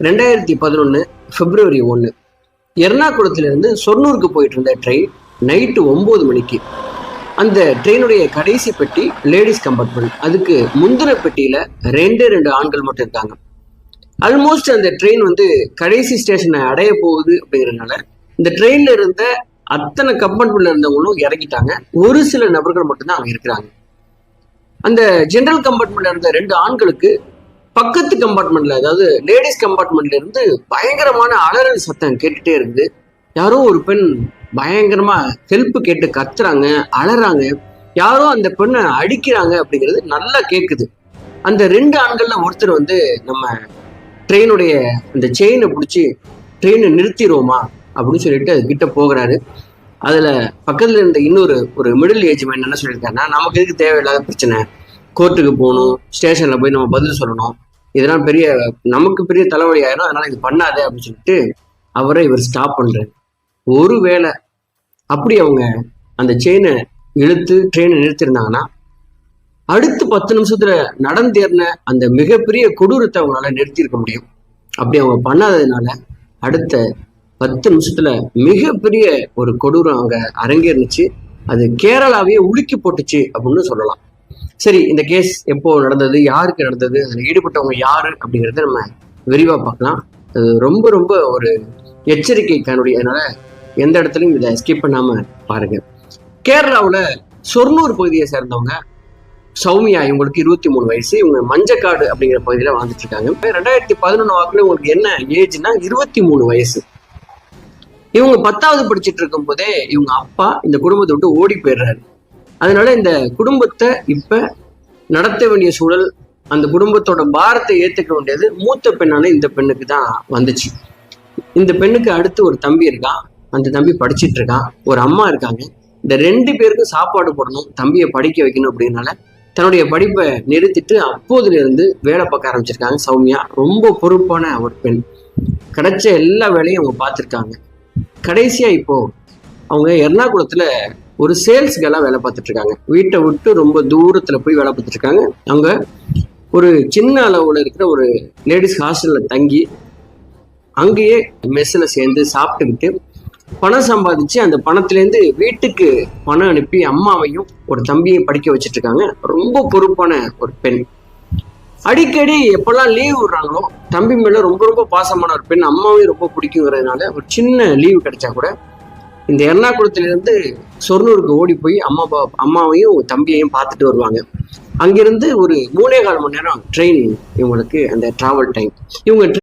2011 பிப்ரவரி 1 எர்ணாகுளத்திலிருந்து சொர்ணூருக்கு போயிட்டு இருந்த train night 9 மணிக்கு. அந்த ட்ரெயினுடைய கடைசி பெட்டி லேடிஸ் கம்பார்ட்மெண்ட். அதுக்கு முந்தின பெட்டியில ரெண்டு ஆண்கள் மட்டும் இருக்காங்க. ஆல்மோஸ்ட் அந்த ட்ரெயின் கடைசி ஸ்டேஷனை அடைய போகுது அப்படிங்கிறதுனால இந்த ட்ரெயின்ல இருந்த அத்தனை கம்பார்ட்மெண்ட்ல இருந்தவங்களும் இறங்கிட்டாங்க. ஒரு சில நபர்கள் மட்டும்தான் அங்க இருக்கிறாங்க. அந்த ஜெனரல் கம்பார்ட்மெண்ட்ல இருந்த 2 ஆண்களுக்கு பக்கத்து கம்பார்ட்மெண்ட்ல, அதாவது லேடிஸ் கம்பார்ட்மெண்ட்ல இருந்து பயங்கரமான அலறல் சத்தம் கேட்டுட்டே இருக்குது. யாரோ ஒரு பெண் பயங்கரமா ஹெல்ப் கேட்டு கத்துறாங்க, அலறாங்க, யாரோ அந்த பெண்ணை அடிக்கிறாங்க அப்படிங்கிறது நல்லா கேட்குது. அந்த 2 ஆண்கள்ல ஒருத்தர் நம்ம ட்ரெயினுடைய அந்த செயினை பிடிச்சி ட்ரெயினை நிறுத்திடுவோமா அப்படின்னு சொல்லிட்டு அது கிட்ட போகிறாரு. அதுல பக்கத்துல இருந்த ஒரு மிடில் ஏஜ் மேன் என்ன சொல்லியிருக்காருன்னா, நமக்கு எதுக்கு தேவையில்லாத பிரச்சனை, கோர்ட்டுக்கு போகணும், ஸ்டேஷன்ல போய் நம்ம பதில் சொல்லணும், இதெல்லாம் நமக்கு பெரிய தலைவலி ஆயிரும், அதனால இது பண்ணாதே அப்படின்னு சொல்லிட்டு அவரை இவர் ஸ்டாப் பண்றாரு. ஒருவேளை அப்படி அவங்க அந்த செயினை இழுத்து ட்ரெயினை நிறுத்திருந்தாங்கன்னா அடுத்து 10 நிமிஷத்துல நடந்தேறின அந்த மிகப்பெரிய கொடூரத்தை அவங்களால நிறுத்தியிருக்க முடியும். அப்படி அவங்க பண்ணாததுனால அடுத்த 10 நிமிஷத்துல மிகப்பெரிய ஒரு கொடூரம் அங்க அரங்கேறிச்சு. அது கேரளாவையே உலுக்கி போட்டுச்சு அப்படின்னு சொல்லலாம். சரி, இந்த கேஸ் எப்போ நடந்தது, யாருக்கு நடந்தது, அதில் ஈடுபட்டவங்க யாரு அப்படிங்கிறத நம்ம விரிவா பார்க்கலாம். அது ரொம்ப ரொம்ப ஒரு எச்சரிக்கை காணொலி, அதனால எந்த இடத்துலையும் இதை ஸ்கிப் பண்ணாம பாருங்க. கேரளாவில் சொர்ணூர் பகுதியை சேர்ந்தவங்க சௌமியா, இவங்களுக்கு 23 வயசு. இவங்க மஞ்சக்காடு அப்படிங்கிற பகுதியில வாழ்ந்துட்டு இருக்காங்க. 2011 வாக்குல இவங்களுக்கு என்ன ஏஜ்னா 23 வயசு. இவங்க 10வது படிச்சுட்டு இருக்கும் போதே இவங்க அப்பா இந்த குடும்பத்தை விட்டு ஓடி போயிடுறாரு. அதனால இந்த குடும்பத்தை இப்ப நடத்த வேண்டிய சூழல், அந்த குடும்பத்தோட பாரத்தை ஏத்துக்க வேண்டியது மூத்த பெண்ணான இந்த பெண்ணுக்கு தான் வந்துச்சு. இந்த பெண்ணுக்கு அடுத்து ஒரு தம்பி இருக்கான், அந்த தம்பி படிச்சுட்டு இருக்கான், ஒரு அம்மா இருக்காங்க. இந்த 2 பேருக்கும் சாப்பாடு போடணும், தம்பியை படிக்க வைக்கணும் அப்படின்னால தன்னுடைய படிப்பை நிறுத்திட்டு அப்போதுல இருந்து வேலை பார்க்க ஆரம்பிச்சிருக்காங்க சௌமியா. ரொம்ப பொறுப்பான ஒரு பெண். கிடைச்ச எல்லா வேலையும் அவங்க பார்த்துருக்காங்க. கடைசியா இப்போ அவங்க எர்ணாகுளத்துல ஒரு சேல்ஸ் கேர்லா வேலை பார்த்துட்டு இருக்காங்க. வீட்டை விட்டு ரொம்ப தூரத்துல போய் வேலை பார்த்துட்டு இருக்காங்க. அவங்க ஒரு சின்ன அளவுல இருக்கிற ஒரு லேடிஸ் ஹாஸ்டல்ல தங்கி அங்கேயே மெஸ்ல சேர்ந்து சாப்பிட்டுக்கிட்டு பணம் சம்பாதிச்சு அந்த பணத்திலேருந்து வீட்டுக்கு பணம் அனுப்பி அம்மாவையும் ஒரு தம்பியையும் படிக்க வச்சுட்டு இருக்காங்க. ரொம்ப பொறுப்பான ஒரு பெண். அடிக்கடி எப்பெல்லாம் லீவ் விடுறாங்களோ தம்பி மேல ரொம்ப ரொம்ப பாசமான ஒரு பெண். அம்மாவையும் ரொம்ப பிடிக்குங்கிறதுனால ஒரு சின்ன லீவு கிடைச்சா கூட இந்த எர்ணாகுளத்திலிருந்து சொர்ணூருக்கு ஓடி போய் அம்மாவையும் தம்பியையும் பார்த்துட்டு வருவாங்க. அங்கிருந்து ஒரு 3.25 மணி நேரம் ட்ரெயின் இவங்களுக்கு அந்த டிராவல் டைம். இவங்க